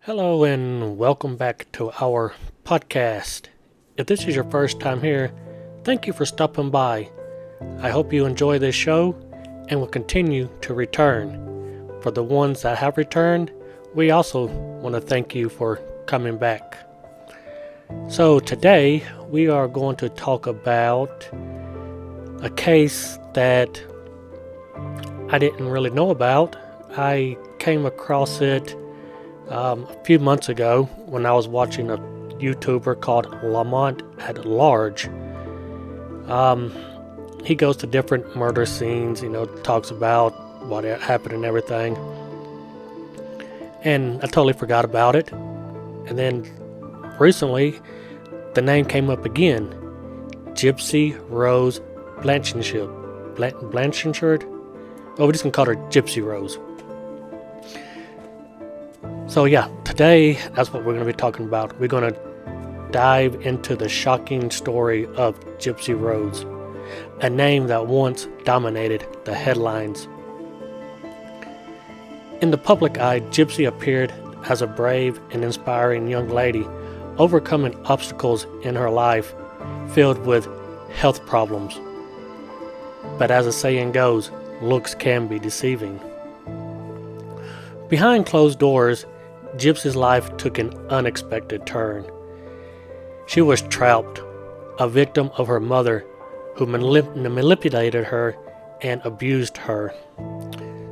Hello and welcome back to our podcast. If this is your first time here, thank you for stopping by. I hope you enjoy this show and will continue to return. For the ones that have returned, we also want to thank you for coming back. So today we are going to talk about a case that I didn't really know about. I came across it a few months ago when I was watching a YouTuber called Lamont at Large. He goes to different murder scenes, talks about what happened and everything. And I totally forgot about it. And then recently, the name came up again. Gypsy Rose Blanchard. Blanchard? Oh, we're just going to call her Gypsy Rose. So yeah, today that's what we're going to be talking about. We're going to dive into the shocking story of Gypsy Rose, a name that once dominated the headlines. In the public eye, Gypsy appeared as a brave and inspiring young lady, overcoming obstacles in her life filled with health problems. But as the saying goes, looks can be deceiving. Behind closed doors, Gypsy's life took an unexpected turn. She was trapped, a victim of her mother, who manipulated her and abused her.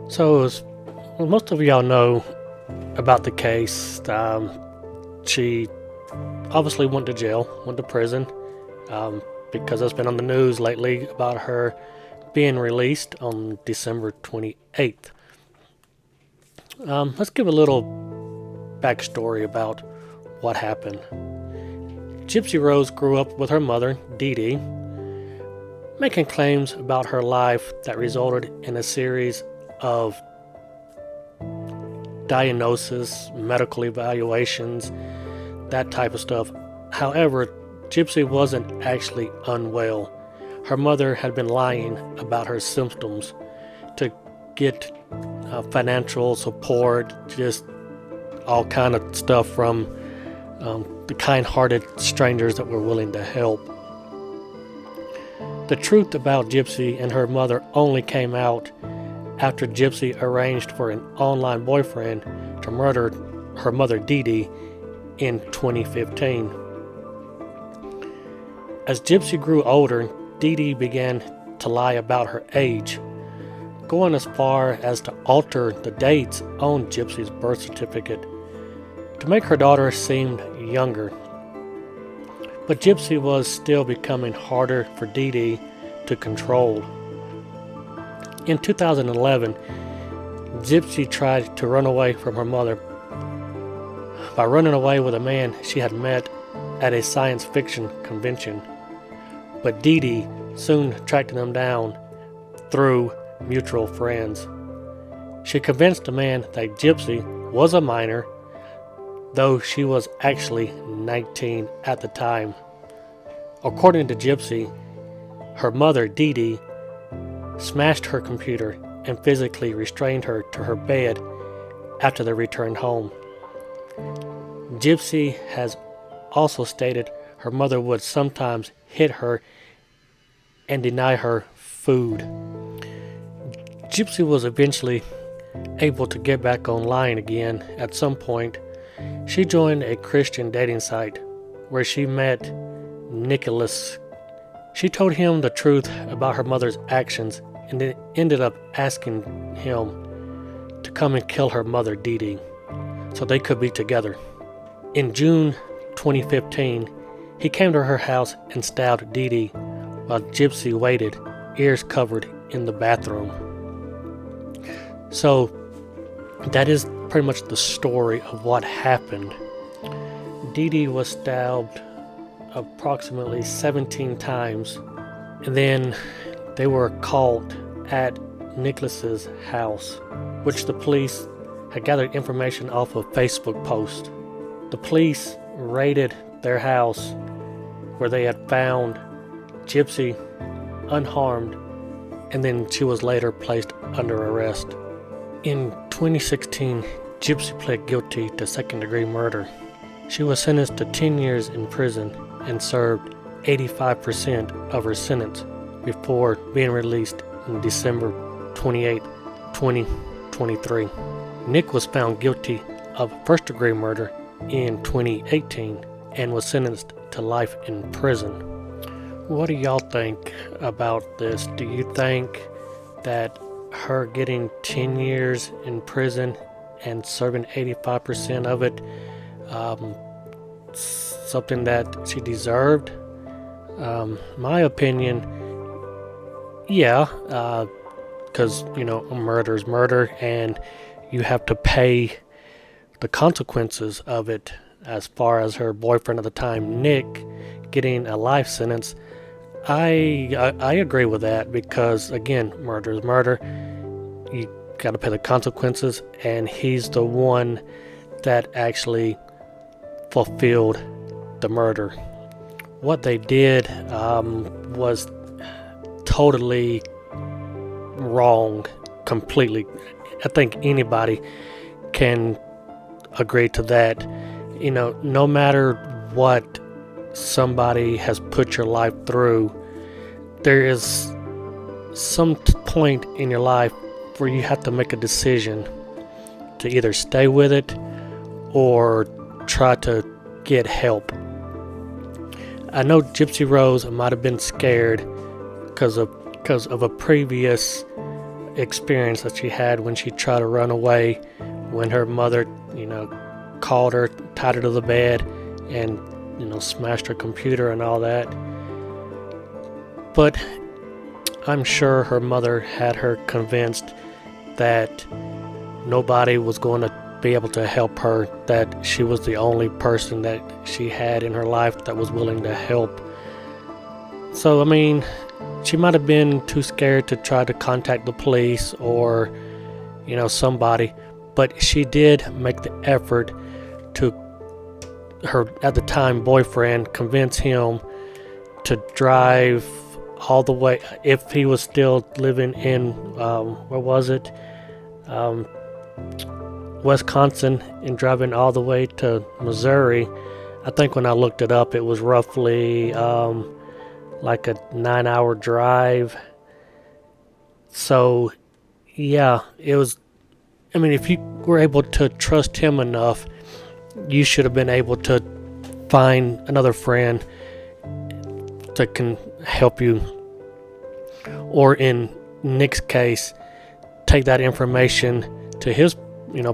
So, as most of y'all know about the case, she obviously went to jail, went to prison, because it's been on the news lately about her being released on December 28th. Let's give a little backstory about what happened. Gypsy Rose grew up with her mother, Dee Dee, making claims about her life that resulted in a series of diagnoses, medical evaluations, that type of stuff. However, Gypsy wasn't actually unwell. Her mother had been lying about her symptoms to get financial support, just all kind of stuff from the kind-hearted strangers that were willing to help. The truth about Gypsy and her mother only came out after Gypsy arranged for an online boyfriend to murder her mother Dee Dee in 2015. As Gypsy grew older, Dee Dee began to lie about her age, going as far as to alter the dates on Gypsy's birth certificate to make her daughter seem younger. But Gypsy was still becoming harder for Dee Dee to control. In 2011, Gypsy tried to run away from her mother by running away with a man she had met at a science fiction convention. But Dee Dee soon tracked them down through mutual friends. She convinced the man that Gypsy was a minor, though she was actually 19 at the time. According to Gypsy, her mother, Dee Dee, smashed her computer and physically restrained her to her bed after they returned home. Gypsy has also stated her mother would sometimes hit her and deny her food. Gypsy was eventually able to get back online again at some point. She joined a Christian dating site where she met Nicholas. She told him the truth about her mother's actions and then ended up asking him to come and kill her mother Dee Dee so they could be together. In June 2015, he came to her house and stabbed Dee Dee while Gypsy waited, ears covered, in the bathroom. So that is pretty much the story of what happened. Dee Dee was stabbed approximately 17 times, and then they were caught at Nicholas's house, which the police had gathered information off of Facebook post. The police raided their house where they had found Gypsy unharmed, and then she was later placed under arrest. In 2016, Gypsy pled guilty to second-degree murder. She was sentenced to 10 years in prison and served 85% of her sentence before being released on December 28, 2023. Nick was found guilty of first-degree murder in 2018 and was sentenced to life in prison. What do y'all think about this? Do you think that her getting 10 years in prison and serving 85% of it, something that she deserved? My opinion, yeah, because, murder is murder, and you have to pay the consequences of it. As far as her boyfriend at the time, Nick, getting a life sentence, I agree with that, because, again, murder is murder. You got to pay the consequences, and he's the one that actually fulfilled the murder. What they did was totally wrong, completely. I think anybody can agree to that. No matter what somebody has put your life through, there is some point in your life where you have to make a decision to either stay with it or try to get help. I know Gypsy Rose might have been scared because of a previous experience that she had when she tried to run away, when her mother, called her, tied her to the bed, and smashed her computer and all that. But I'm sure her mother had her convinced that nobody was going to be able to help her, that she was the only person that she had in her life that was willing to help. So, she might have been too scared to try to contact the police or, somebody, but she did make the effort to her, at the time, boyfriend, convince him to drive all the way, if he was still living in, where was it? Wisconsin, and driving all the way to Missouri. I think when I looked it up, it was roughly like a 9-hour drive. So, yeah, it was. If you were able to trust him enough, you should have been able to find another friend that can help you. Or in Nick's case, take that information to his,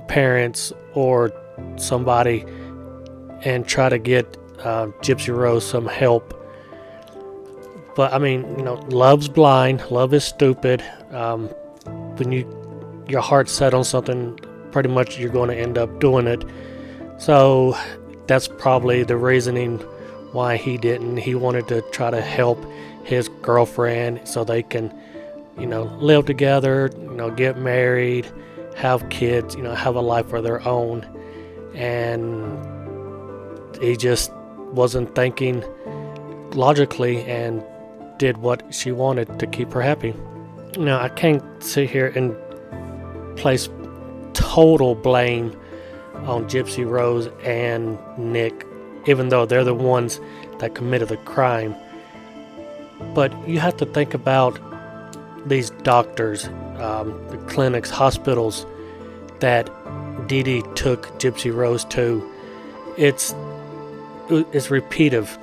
parents or somebody and try to get Gypsy Rose some help. But love's blind, love is stupid. When your heart's set on something, pretty much you're going to end up doing it. So that's probably the reasoning why he didn't. He wanted to try to help his girlfriend so they can, live together, get married, have kids, have a life of their own. And he just wasn't thinking logically and did what she wanted to keep her happy. I can't sit here and place total blame on Gypsy Rose and Nick, even though they're the ones that committed the crime. But you have to think about these doctors, the clinics, hospitals that Dee Dee took Gypsy Rose to. It's repetitive.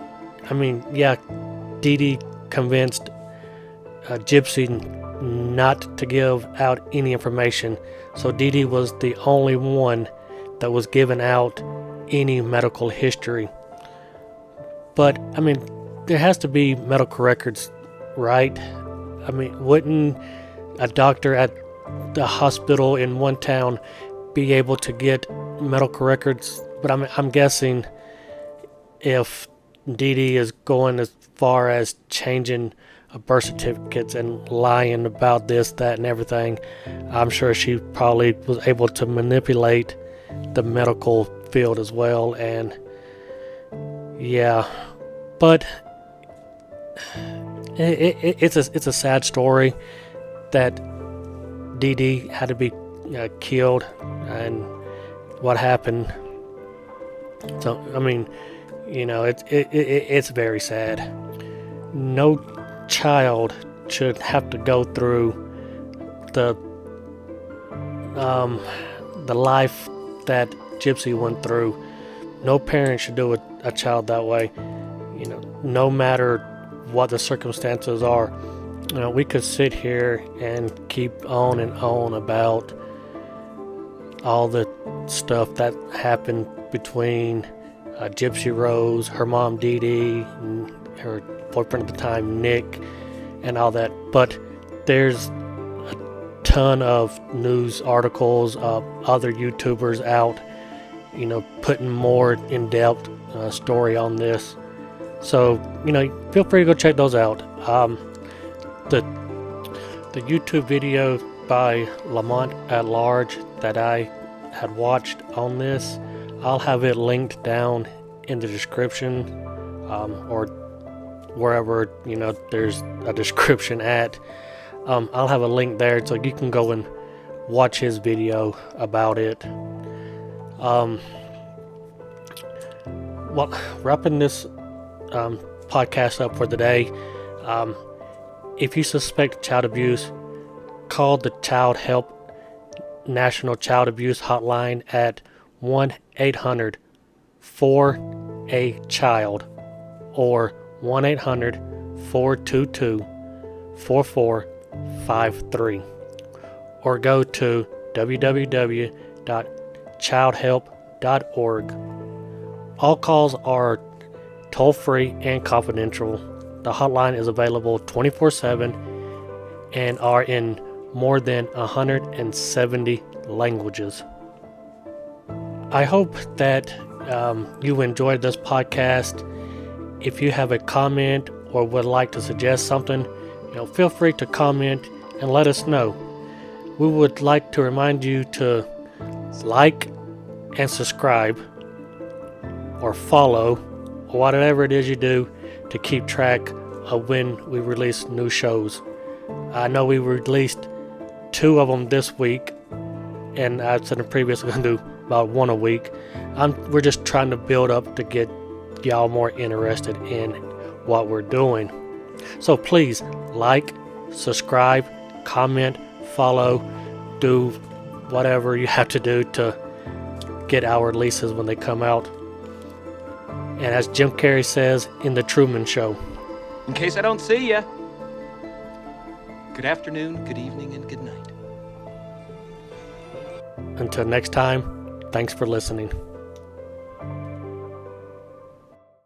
Dee Dee convinced Gypsy not to give out any information. So Dee Dee was the only one that was giving out any medical history. But, there has to be medical records, right? Wouldn't a doctor at the hospital in one town be able to get medical records? But I'm guessing if Dee Dee is going as far as changing birth certificates and lying about this, that, and everything, I'm sure she probably was able to manipulate the medical field as well. And yeah, but it's a sad story that Dee Dee had to be killed, and what happened. So, I mean, it's very sad. No child should have to go through the life that Gypsy went through. No parent should do a child that way. No matter what the circumstances are. We could sit here and keep on and on about all the stuff that happened between Gypsy Rose, her mom Dee Dee, and her boyfriend at the time Nick, and all that. But there's a ton of news articles, other YouTubers out, putting more in-depth story on this. So, feel free to go check those out. The YouTube video by Lamont at Large that I had watched on this, I'll have it linked down in the description, or wherever there's a description at. I'll have a link there so you can go and watch his video about it. Well, wrapping this podcast up for the day. If you suspect child abuse, call the Child Help National Child Abuse Hotline at 1-800-4-A-CHILD or 1-800-422-4453, or go to www.childhelp.org. All calls are toll-free and confidential. The hotline is available 24/7 and are in more than 170 languages. I hope that you enjoyed this podcast. If you have a comment or would like to suggest something, feel free to comment and let us know. We would like to remind you to like and subscribe or follow, or whatever it is you do to keep track of when we release new shows. I know we released 2 of them this week, and I said in previous we're going to do about 1 a week. We're just trying to build up to get y'all more interested in what we're doing. So please like, subscribe, comment, follow, do whatever you have to do to get our releases when they come out. And as Jim Carrey says in The Truman Show, in case I don't see ya, good afternoon, good evening, and good night. Until next time, thanks for listening.